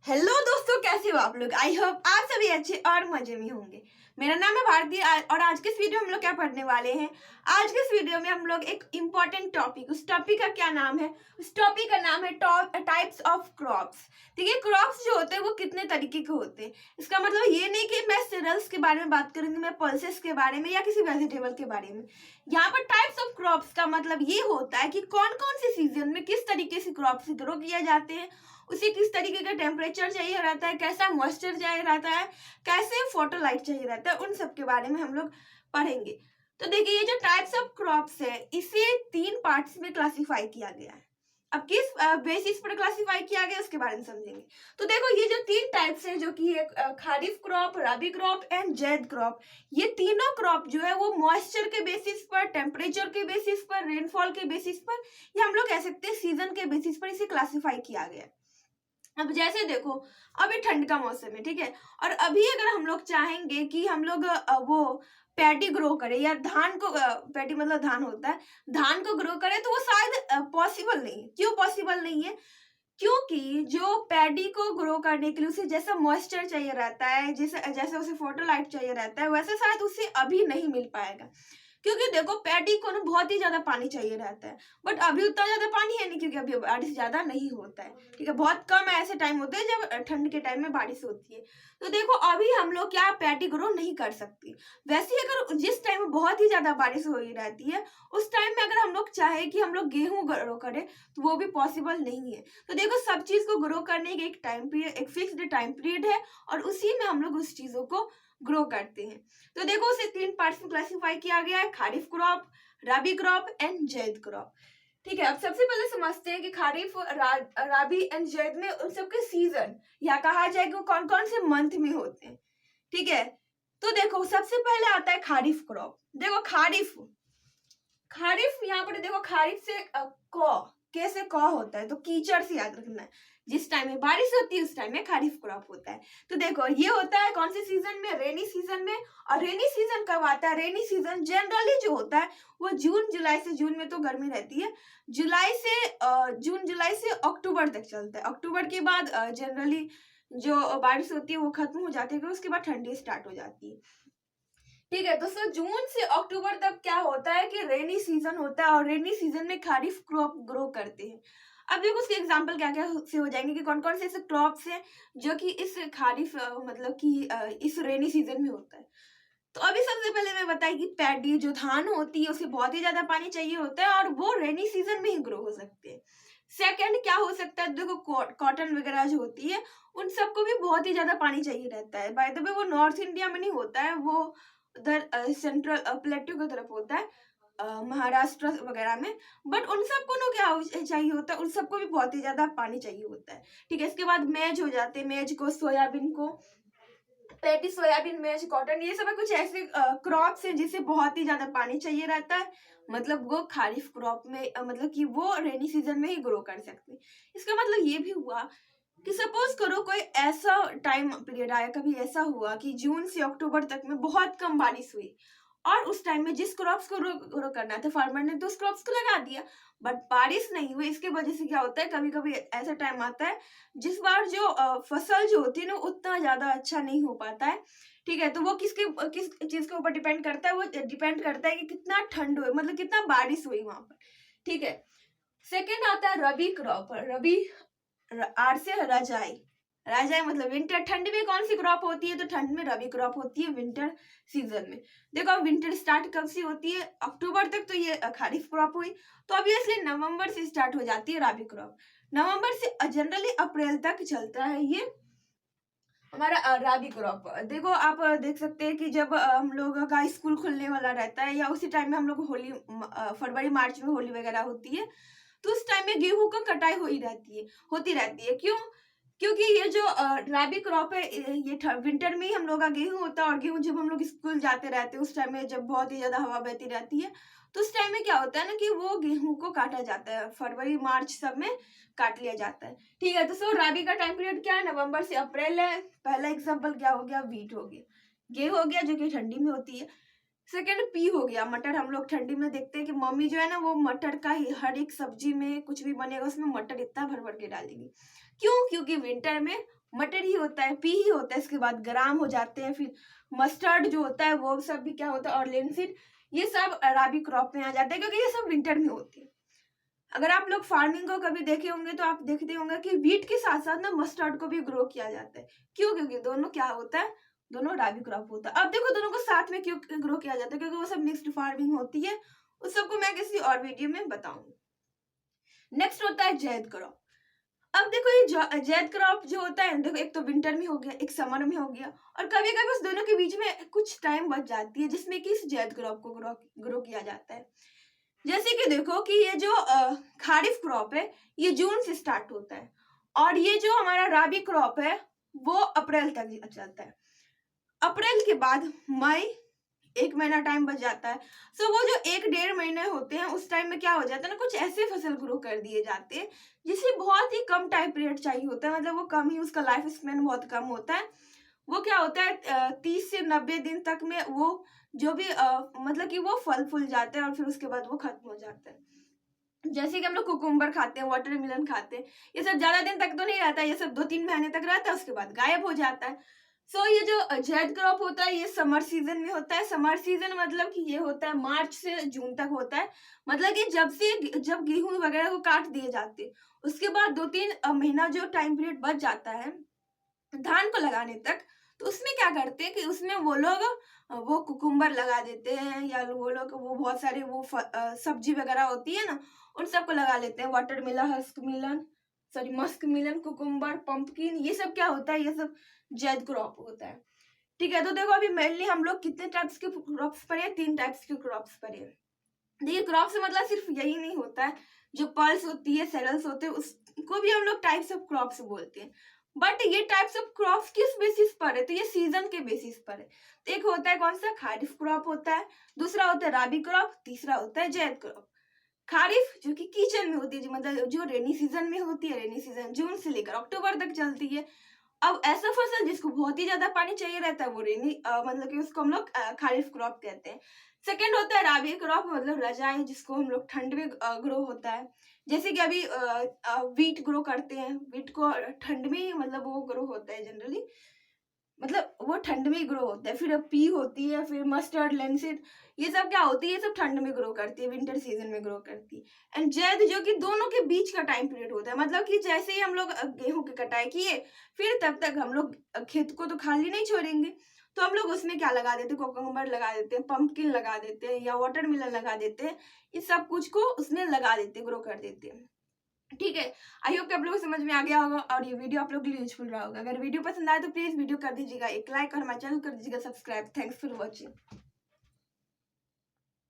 Hello दोस्तों, कैसे हो आप लोग। आई होप आप सभी अच्छे और मजे में होंगे। मेरा नाम है भारती और आज के इस वीडियो में हम लोग क्या पढ़ने वाले हैं। आज के इस वीडियो में हम लोग एक इम्पॉर्टेंट टॉपिक, उस टॉपिक का क्या नाम है, उस टॉपिक का नाम है टाइप्स ऑफ क्रॉप्स। देखिए, क्रॉप्स जो होते हैं वो कितने तरीके के होते हैं। इसका मतलब ये नहीं कि मैं सीरियल्स के बारे में बात करूंगी, मैं पल्सेस के बारे में या किसी वेजिटेबल के बारे में। यहाँ पर टाइप्स ऑफ क्रॉप्स का मतलब ये होता है कि कौन कौन से सीजन में किस तरीके से क्रॉप्स ग्रो किया जाते हैं, उसे किस तरीके का टेम्परेचर चाहिए रहता है, कैसा मॉइस्चर चाहिए रहता है, कैसे फोटोलाइट चाहिए रहता है, उन सब के बारे में हम लोग पढ़ेंगे। तो देखिए, ये जो टाइप्स ऑफ क्रॉप्स है इसे 3 पार्ट्स में क्लासिफाई किया गया है। अब किस बेसिस पर क्लासिफाई किया गया उसके बारे में समझेंगे। तो देखो, ये जो 3 टाइप्स है, जो कि है kharif crop, rabi crop and Zaid crop. ये तीनों क्रॉप जो है वो मॉइस्चर के बेसिस पर, टेम्परेचर के बेसिस पर, रेनफॉल के बेसिस पर, या हम लोग कह सकते हैं सीजन के बेसिस पर इसे क्लासिफाई किया गया है। अब जैसे देखो, अभी ठंड का मौसम है, ठीक है, और अभी अगर हम लोग चाहेंगे कि हम लोग वो पैडी ग्रो करें या धान को, पैडी मतलब धान होता है, धान को ग्रो करें, तो वो शायद पॉसिबल नहीं है। क्यों पॉसिबल नहीं है? क्योंकि जो पैडी को ग्रो करने के लिए उसे जैसा मॉइस्चर चाहिए रहता है, जैसे जैसे उसे फोटोलाइट चाहिए रहता है, वैसे शायद उसे अभी नहीं मिल पाएगा। क्योंकि देखो, पैडी को ना बहुत ही ज्यादा पानी चाहिए रहता है, बट अभी उतना ज्यादा पानी है नहीं, क्योंकि अभी बारिश ज्यादा नहीं होता है। ठीक है, बहुत कम ऐसे टाइम होते हैं जब ठंड के टाइम में बारिश होती है। तो देखो, अभी हम लोग क्या पैडी ग्रो नहीं कर सकती। वैसे अगर जिस टाइम में बहुत ही ज्यादा बारिश हो रही रहती है, उस टाइम में अगर हम लोग चाहे कि हम लोग गेहूं ग्रो करें, तो वो भी पॉसिबल नहीं है। तो देखो, सब चीज को ग्रो करने के एक टाइम पीरियड, एक फिक्स्ड टाइम पीरियड है, और उसी में हम लोग उस चीजों को ग्रो करते हैं। तो देखो, उसे 3 पार्ट्स में क्लासिफाई किया गया है: kharif crop, rabi crop and Zaid crop. ठीक है, अब सबसे पहले समझते हैं कि खारिफ, रबी एंड जैद में उन सबके सीजन, या कहा जाए कि वो कौन कौन से मंथ में होते हैं। ठीक है, तो देखो, सबसे पहले आता है खारिफ क्रॉप। देखो, खारिफ खारिफ यहाँ पर देखो, खारिफ से कौ, कैसे कौ होता है, तो कीचड़ से याद रखना है। जिस टाइम में बारिश होती है उस टाइम में खारिफ क्रॉप होता है। तो देखो, ये होता है कौन से सीजन में? रेनी सीजन में। और रेनी सीजन कब आता है? रेनी सीजन जनरली जो होता है वो जून जुलाई से, जून में तो गर्मी रहती है, जून जुलाई से अक्टूबर तक चलता है। अक्टूबर के बाद जनरली जो बारिश होती है वो खत्म हो जाती है, उसके बाद ठंडी स्टार्ट हो जाती है। ठीक है, तो सर जून से अक्टूबर तक क्या होता है कि रेनी सीजन होता है, और रेनी सीजन में खारिफ क्रॉप ग्रो करते हैं। अब देखो, उसके एग्जांपल क्या क्या से हो जाएंगे कि कौन कौन से ऐसे क्रॉप्स हैं जो कि इस खारिफ मतलब कि इस रेनी सीजन में होता है। तो अभी सबसे पहले मैं बताई कि पैडी जो धान होती है उसे बहुत ही ज्यादा पानी चाहिए होता है, और वो रेनी सीजन में ही ग्रो हो सकते हैं। सेकंड क्या हो सकता है? देखो, कॉटन वगैरह जो होती है उन सबको भी बहुत ही ज्यादा पानी चाहिए रहता है। बाय द वे, वो नॉर्थ इंडिया में नहीं होता है, वो उधर सेंट्रल प्लेट्यू की तरफ होता है, महाराष्ट्र वगैरह में। बट उन सबको ना क्या चाहिए होता है, उन सबको भी बहुत ही ज्यादा पानी चाहिए होता है। ठीक है, इसके बाद मेज हो जाते हैं, मेज को, सोयाबीन को, पैटी, सोयाबीन, मेज, कॉटन, ये सब कुछ ऐसे क्रॉप्स हैं जिसे बहुत ही ज्यादा पानी चाहिए रहता है। मतलब वो खारिफ क्रॉप में मतलब कि वो रेनी सीजन में ही ग्रो कर सकते हैं। इसका मतलब ये भी हुआ कि सपोज करो कोई ऐसा टाइम पीरियड आया, कभी ऐसा हुआ कि जून से अक्टूबर तक में बहुत कम बारिश हुई, और उस टाइम में जिस क्रॉप्स को ग्रो करना था, फार्मर ने तो उस क्रॉप्स को लगा दिया, बट बारिश नहीं हुई। इसके वजह से क्या होता है, कभी कभी ऐसा टाइम आता है जिस बार जो फसल जो होती है ना उतना ज्यादा अच्छा नहीं हो पाता है। ठीक है, तो वो किस चीज के ऊपर डिपेंड करता है? वो डिपेंड करता है कि कितना ठंड हुई, मतलब कितना बारिश हुई वहां पर। ठीक है, सेकेंड आता है रबी क्रॉप। रबी, आर से रजाई, रजाई मतलब विंटर। ठंड में कौन सी क्रॉप होती है? तो ठंड में रबी क्रॉप होती है, विंटर सीजन में। देखो, विंटर स्टार्ट कब से होती है? अक्टूबर तक तो ये खारिफ क्रॉप हुई, तो ऑब्वियसली नवंबर से स्टार्ट हो जाती है रबी क्रॉप। नवंबर से जनरली अप्रैल तक चलता है ये हमारा रबी क्रॉप। देखो, आप देख सकते हैं कि जब हम लोगों का स्कूल खुलने वाला रहता है, या उसी टाइम में हम लोग होली, फरवरी मार्च में होली वगैरह होती है, तो उस टाइम में गेहूं की कटाई होती रहती है। क्यों? क्योंकि ये जो रबी क्रॉप है, ये विंटर में ही हम लोग का गेहूं होता है, और गेहूं जब हम लोग स्कूल जाते रहते हैं उस टाइम में जब बहुत ही ज्यादा हवा बहती रहती है, तो उस टाइम में क्या होता है ना कि वो गेहूं को काटा जाता है, फरवरी मार्च सब में काट लिया जाता है। ठीक है, तो सो रबी का टाइम पीरियड क्या है? नवंबर से अप्रैल है। पहला एग्जाम्पल क्या हो गया? वीट हो गया, गेहूं हो गया, जो कि ठंडी में होती है। सेकेंड पी हो गया, मटर। हम लोग ठंडी में देखते हैं कि मम्मी जो है ना वो मटर का ही हर एक सब्जी में कुछ भी बनेगा उसमें मटर इतना भर भर के डालेगी। क्यों? क्योंकि विंटर में मटर ही होता है, पी ही होता है, इसके बाद ग्राम हो जाते हैं, फिर मस्टर्ड जो होता है वो सब भी क्या होता है, और लेंसिड, ये सब राबी क्रॉप में आ जाता है क्योंकि ये सब विंटर में होती है। अगर आप लोग फार्मिंग को कभी देखे होंगे तो आप देखते होंगे कि वीट के साथ साथ ना मस्टर्ड को भी ग्रो किया जाता है। क्यों? क्योंकि दोनों क्या होता है, दोनों राबी क्रॉप होता है। अब देखो दोनों को साथ में क्यों ग्रो किया जाता है, क्योंकि वो सब मिक्स्ड फार्मिंग होती है। उस सबको मैं किसी और वीडियो में बताऊंगी। नेक्स्ट होता है जैद क्रॉप। अब देखो ये जैद क्रॉप जो होता है, देखो एक तो विंटर में हो गया, एक समर में हो गया, और कभी कभी उस दोनों के बीच में कुछ टाइम बच जाती है जिसमें कि इस जैद क्रॉप को ग्रो किया जाता है। जैसे कि देखो कि ये जो खारिफ क्रॉप है ये जून से स्टार्ट होता है, और ये जो हमारा राबी क्रॉप है वो अप्रैल तक चलता है। अप्रैल के बाद मई, 1 महीना टाइम बच जाता है। सो वो जो 1-1.5 महीने होते हैं उस टाइम में क्या हो जाता है ना, कुछ ऐसे फसल ग्रो कर दिए जाते हैं जिसे बहुत ही कम टाइम पीरियड चाहिए होता है, मतलब वो कम ही, उसका लाइफ स्पेन बहुत कम होता है। वो क्या होता है 30 से 90 दिन तक में वो जो भी मतलब कि वो फल फूल जाते हैं और फिर उसके बाद वो खत्म हो जाता है। जैसे कि हम लोग कुकुम्बर खाते हैं, वाटरमेलन खाते हैं, ये सब ज्यादा दिन तक तो नहीं रहता है, ये सब 2-3 महीने तक रहता है, उसके बाद गायब हो जाता है। सो ये जो जैद क्रॉप होता है ये समर सीजन में होता है। समर सीजन मतलब कि ये होता है मार्च से जून तक होता है, मतलब कि जब गेहूं वगैरह को काट दिए जाते हैं उसके बाद 2-3 महीना जो टाइम पीरियड बच जाता है धान को लगाने तक, तो उसमें क्या करते हैं कि उसमें वो लोग वो कुकुम्बर लगा देते हैं, या वो लोग वो बहुत सारे वो सब्जी वगैरह होती है ना उन सबको लगा लेते हैं। वाटरमेलन, मस्क मिलन, कुकुम्बर, पंपकिन, ये सब क्या होता है, ये सब जैद क्रॉप होता है। ठीक है, तो देखो अभी मेनली हम लोग कितने टाइप्स के क्रॉप्स पढ़े, 3 टाइप्स के क्रॉप्स पढ़े। देखिए क्रॉप से मतलब सिर्फ यही नहीं होता है, जो पल्स होती है, सेरल्स होते हैं, उसको भी हम लोग टाइप्स ऑफ क्रॉप्स बोलते हैं। बट ये टाइप्स ऑफ क्रॉप्स किस बेसिस पर है, तो ये सीजन के बेसिस पर है। तो एक होता है कौन सा, खारिफ क्रॉप होता है, दूसरा होता है राबी क्रॉप, तीसरा होता है जैद क्रॉप। खारिफ जो कि कीचड़ में होती है, मतलब जो रेनी सीजन में होती है, रेनी सीजन जून से लेकर अक्टूबर तक चलती है। अब ऐसा फसल जिसको बहुत ही ज्यादा पानी चाहिए रहता है वो रेनी मतलब कि उसको हम लोग खारिफ क्रॉप कहते हैं। सेकंड होता है राबी क्रॉप, मतलब रजाई, जिसको हम लोग ठंड में ग्रो होता है। जैसे कि अभी वीट ग्रो करते हैं, वीट को ठंड में ही मतलब वो ग्रो होता है जनरली, मतलब वो ठंड में ग्रो होता है। फिर पी होती है, फिर मस्टर्ड, लेंसिड, ये सब क्या होती है, ये सब ठंड में ग्रो करती है, विंटर सीजन में ग्रो करती है। एंड जैद जो कि दोनों के बीच का टाइम पीरियड होता है, मतलब कि जैसे ही हम लोग गेहूं की कटाई किए फिर तब तक हम लोग खेत को तो खाली नहीं छोड़ेंगे, तो हम लोग उसमें क्या लगा देते हैं, कोकम्बर लगा देते हैं, पंपकिन लगा देते हैं, या वाटरमेलन लगा देते हैं। इस सब कुछ को उसमें लगा देते हैं, ग्रो कर देते हैं। ठीक है, आई होप कि आप लोगों को समझ में आ गया होगा और ये वीडियो आप लोग के लिए यूजफुल रहा होगा। अगर वीडियो पसंद आए तो प्लीज वीडियो कर दीजिएगा एक लाइक और हमारे चैनल कर दीजिएगा सब्सक्राइब। Thanks for watching.